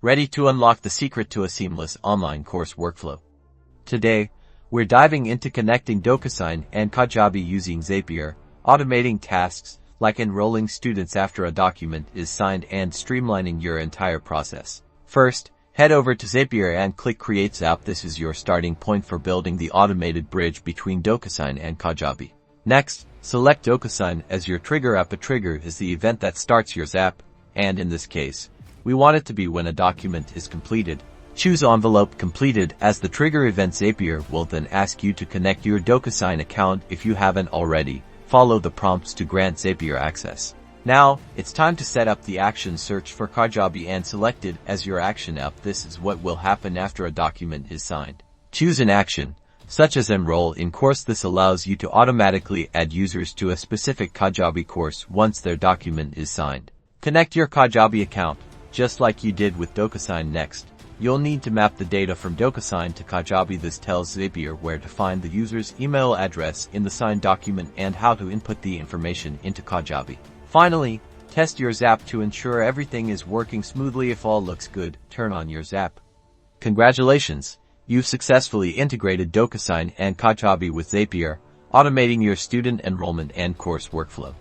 ready to unlock the secret to a seamless online course workflow. Today, we're diving into connecting Docusign and Kajabi using Zapier, automating tasks like enrolling students after a document is signed and streamlining your entire process. First, head over to Zapier and click Create Zap. This is your starting point for building the automated bridge between Docusign and Kajabi. Next, select Docusign as your trigger app. A trigger is the event that starts your Zap, and in this case, we want it to be when a document is completed. Choose Envelope Completed as the trigger event. Zapier will then ask you to connect your Docusign account if you haven't already. Follow the prompts to grant Zapier access. Now, it's time to set up the action. Search for Kajabi and select it as your action app. This is what will happen after a document is signed. Choose an action, such as Enroll in course. This allows you to automatically add users to a specific Kajabi course once their document is signed. Connect your Kajabi account, just like you did with Docusign. Next, you'll need to map the data from Docusign to Kajabi. This tells Zapier where to find the user's email address in the signed document and how to input the information into Kajabi. Finally, test your Zap to ensure everything is working smoothly. If all looks good, turn on your Zap. Congratulations! You've successfully integrated Docusign and Kajabi with Zapier, automating your student enrollment and course workflow.